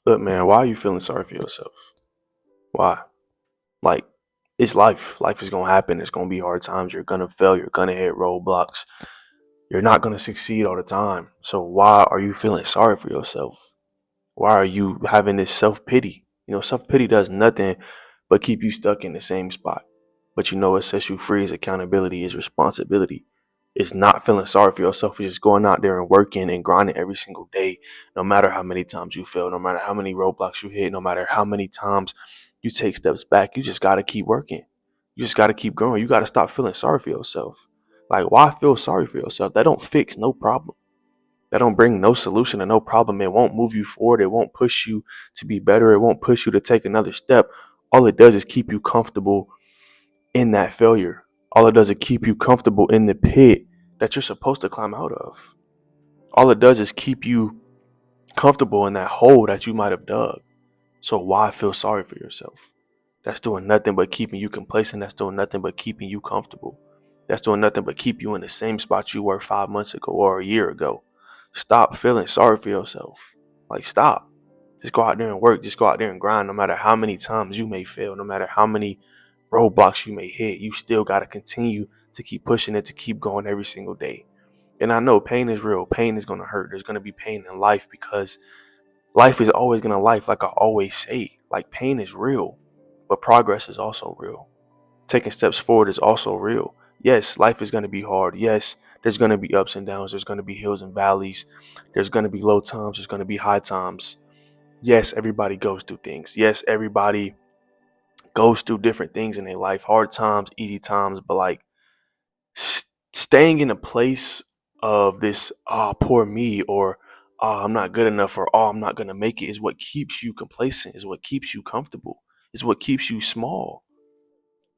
Look, man, why are you feeling sorry for yourself? Why? Like, it's life. Life is gonna happen. It's gonna be hard times. You're gonna fail. You're gonna hit roadblocks. You're not gonna succeed all the time. So why are you feeling sorry for yourself? Why are you having this self pity? Self pity does nothing but keep you stuck in the same spot. But what sets you free is accountability, is responsibility. It's not feeling sorry for yourself. It's just going out there and working and grinding every single day, no matter how many times you fail, no matter how many roadblocks you hit, no matter how many times you take steps back. You just got to keep working. You just got to keep growing. You got to stop feeling sorry for yourself. Like, why feel sorry for yourself? That don't fix no problem. That don't bring no solution to no problem. It won't move you forward. It won't push you to be better. It won't push you to take another step. All it does is keep you comfortable in that failure. All it does is keep you comfortable in the pit that you're supposed to climb out of. All it does is keep you comfortable in that hole that you might have dug. So why feel sorry for yourself? That's doing nothing but keeping you complacent. That's doing nothing but keeping you comfortable. That's doing nothing but keep you in the same spot you were 5 months ago or a year ago. Stop feeling sorry for yourself. Like, stop. Just go out there and work. Just go out there and grind. No matter how many times you may fail, no matter how many roadblocks you may hit, you still got to continue to keep pushing it, to keep going every single day. And I know pain is real. Pain is going to hurt. There's going to be pain in life because life is always going to life. Like I always say, like, pain is real, but progress is also real. Taking steps forward is also real. Yes, life is going to be hard. Yes, there's going to be ups and downs. There's going to be hills and valleys. There's going to be low times. There's going to be high times. Yes, everybody goes through things. Yes, everybody goes through different things in their life, hard times, easy times. But like, staying in a place of this, poor me, or I'm not good enough, or I'm not going to make it, is what keeps you complacent, is what keeps you comfortable, is what keeps you small.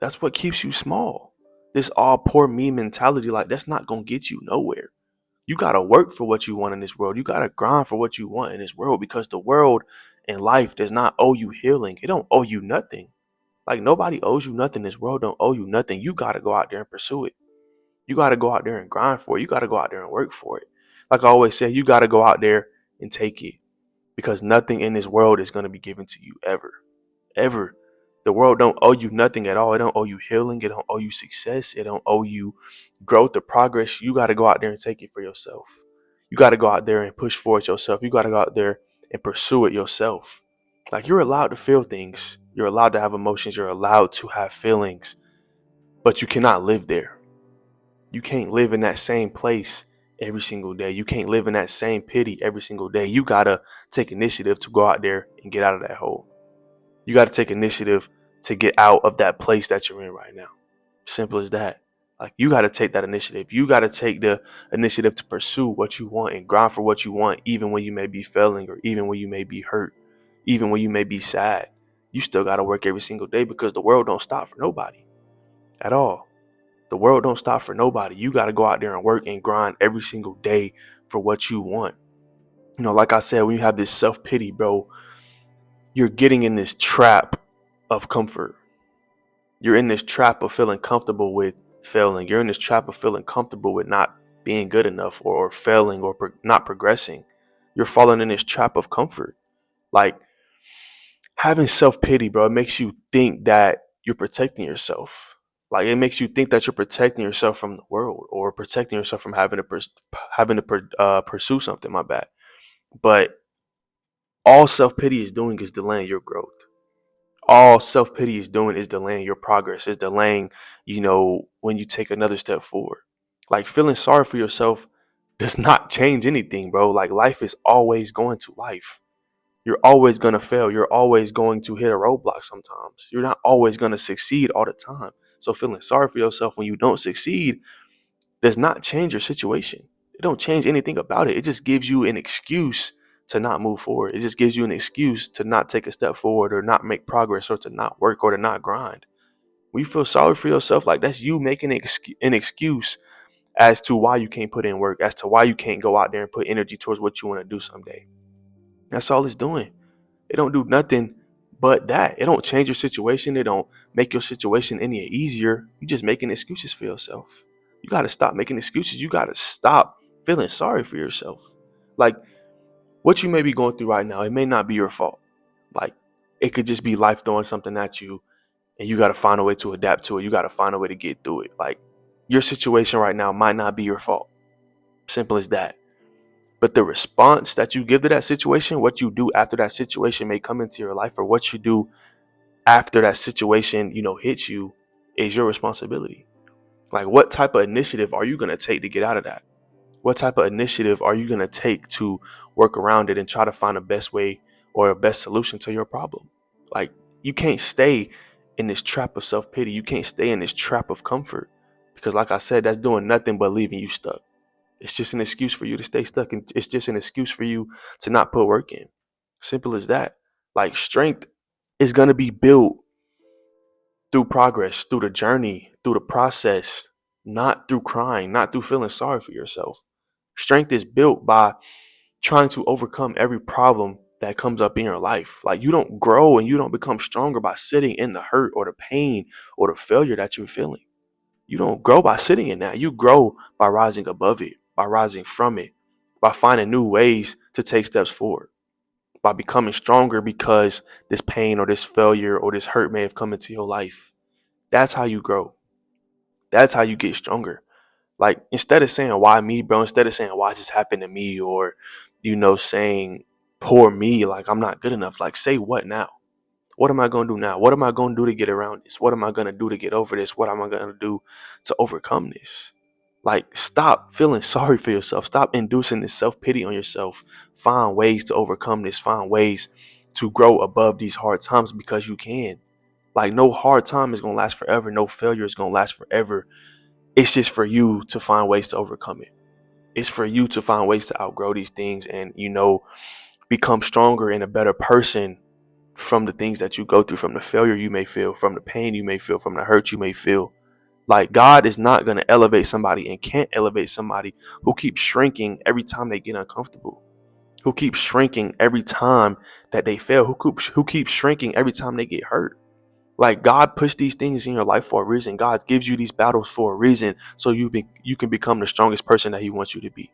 That's what keeps you small. This all poor me mentality, like, that's not gonna get you nowhere. You gotta work for what you want in this world. You gotta grind for what you want in this world, because the world and life does not owe you healing. It don't owe you nothing. Like, nobody owes you nothing. This world don't owe you nothing. You gotta go out there and pursue it. You gotta go out there and grind for it. You gotta go out there and work for it. Like I always say, you gotta go out there and take it, because nothing in this world is gonna be given to you ever. Ever. The world don't owe you nothing at all. It don't owe you healing. It don't owe you success. It don't owe you growth or progress. You got to go out there and take it for yourself. You got to go out there and push for it yourself. You got to go out there and pursue it yourself. Like, you're allowed to feel things. You're allowed to have emotions. You're allowed to have feelings, but you cannot live there. You can't live in that same place every single day. You can't live in that same pity every single day. You got to take initiative to go out there and get out of that hole. You got to take initiative to get out of that place that you're in right now. Simple as that. Like, you got to take that initiative. You got to take the initiative to pursue what you want and grind for what you want, even when you may be failing, or even when you may be hurt, even when you may be sad. You still got to work every single day, because the world don't stop for nobody at all. The world don't stop for nobody. You got to go out there and work and grind every single day for what you want. Like I said, when you have this self pity, bro, you're getting in this trap of comfort. You're in this trap of feeling comfortable with failing. You're in this trap of feeling comfortable with not being good enough, or failing, or not progressing. You're falling in this trap of comfort. Like, having self pity, bro, it makes you think that you're protecting yourself. Like, it makes you think that you're protecting yourself from the world, or protecting yourself from pursue something. My bad. But all self pity is doing is delaying your growth. All self pity is doing is delaying your progress, is delaying, when you take another step forward. Like, feeling sorry for yourself does not change anything, bro. Like, life is always going to life. You're always going to fail. You're always going to hit a roadblock sometimes. You're not always going to succeed all the time. So feeling sorry for yourself when you don't succeed does not change your situation. It don't change anything about it. It just gives you an excuse to not move forward. It just gives you an excuse to not take a step forward, or not make progress, or to not work, or to not grind. When you feel sorry for yourself, like, that's you making an excuse as to why you can't put in work, as to why you can't go out there and put energy towards what you want to do someday. That's all it's doing. It don't do nothing but that. It don't change your situation. It don't make your situation any easier. You just making excuses for yourself. You got to stop making excuses. You got to stop feeling sorry for yourself. Like, what you may be going through right now, it may not be your fault. Like, it could just be life throwing something at you, and you got to find a way to adapt to it. You got to find a way to get through it. Like, your situation right now might not be your fault. Simple as that. But the response that you give to that situation, what you do after that situation may come into your life, or what you do after that situation, hits you, is your responsibility. Like, what type of initiative are you going to take to get out of that? What type of initiative are you going to take to work around it and try to find a best way or a best solution to your problem? Like, you can't stay in this trap of self-pity. You can't stay in this trap of comfort, because like I said, that's doing nothing but leaving you stuck. It's just an excuse for you to stay stuck, and it's just an excuse for you to not put work in. Simple as that. Like, strength is going to be built through progress, through the journey, through the process, not through crying, not through feeling sorry for yourself. Strength is built by trying to overcome every problem that comes up in your life. Like, you don't grow and you don't become stronger by sitting in the hurt or the pain or the failure that you're feeling. You don't grow by sitting in that. You grow by rising above it, by rising from it, by finding new ways to take steps forward, by becoming stronger because this pain or this failure or this hurt may have come into your life. That's how you grow. That's how you get stronger. Like, instead of saying, why me, bro, instead of saying, why this happened to me, or, saying, poor me, like, I'm not good enough, like, say what now? What am I going to do now? What am I going to do to get around this? What am I going to do to get over this? What am I going to do to overcome this? Like, stop feeling sorry for yourself. Stop inducing this self-pity on yourself. Find ways to overcome this. Find ways to grow above these hard times, because you can. Like, no hard time is going to last forever. No failure is going to last forever. It's just for you to find ways to overcome it. It's for you to find ways to outgrow these things and, become stronger and a better person from the things that you go through, from the failure you may feel, from the pain you may feel, from the hurt you may feel. Like, God is not going to elevate somebody and can't elevate somebody who keeps shrinking every time they get uncomfortable, who keeps shrinking every time that they fail, who keeps shrinking every time they get hurt. Like, God puts these things in your life for a reason. God gives you these battles for a reason, so you can become the strongest person that He wants you to be.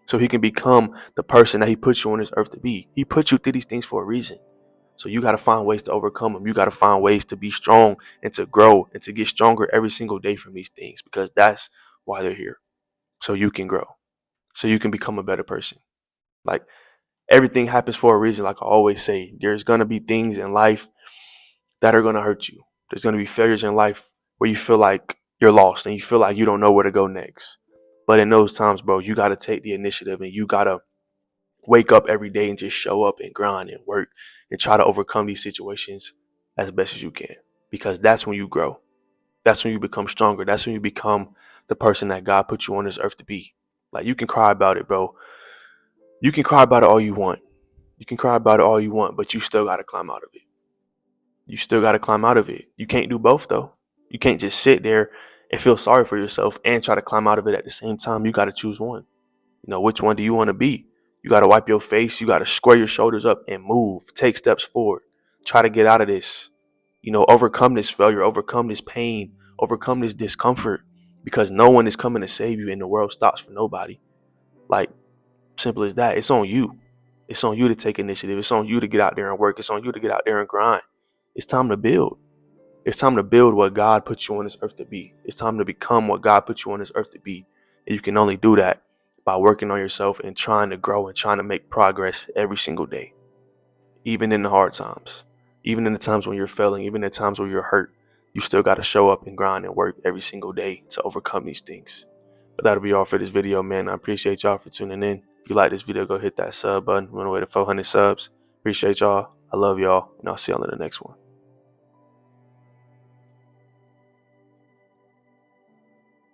So He can become the person that He puts you on this earth to be. He puts you through these things for a reason. So you got to find ways to overcome them. You got to find ways to be strong and to grow and to get stronger every single day from these things, because that's why they're here. So you can grow, so you can become a better person. Like, everything happens for a reason. Like I always say, there's going to be things in life that are going to hurt you. There's going to be failures in life where you feel like you're lost and you feel like you don't know where to go next. But in those times, bro, you got to take the initiative and you got to wake up every day and just show up and grind and work and try to overcome these situations as best as you can, because that's when you grow. That's when you become stronger. That's when you become the person that God put you on this earth to be. Like, you can cry about it, bro. You can cry about it all you want. You can cry about it all you want, but you still got to climb out of it. You still got to climb out of it. You can't do both, though. You can't just sit there and feel sorry for yourself and try to climb out of it at the same time. You got to choose one. Which one do you want to be? You got to wipe your face. You got to square your shoulders up and move. Take steps forward. Try to get out of this. Overcome this failure, overcome this pain, overcome this discomfort, because no one is coming to save you and the world stops for nobody. Like, simple as that. It's on you. It's on you to take initiative. It's on you to get out there and work. It's on you to get out there and grind. It's time to build. It's time to build what God put you on this earth to be. It's time to become what God put you on this earth to be. And you can only do that by working on yourself and trying to grow and trying to make progress every single day. Even in the hard times, even in the times when you're failing, even in the times where you're hurt, you still got to show up and grind and work every single day to overcome these things. But that'll be all for this video, man. I appreciate y'all for tuning in. If you like this video, go hit that sub button. We're on the way to 400 subs. Appreciate y'all. I love y'all. And I'll see y'all in the next one.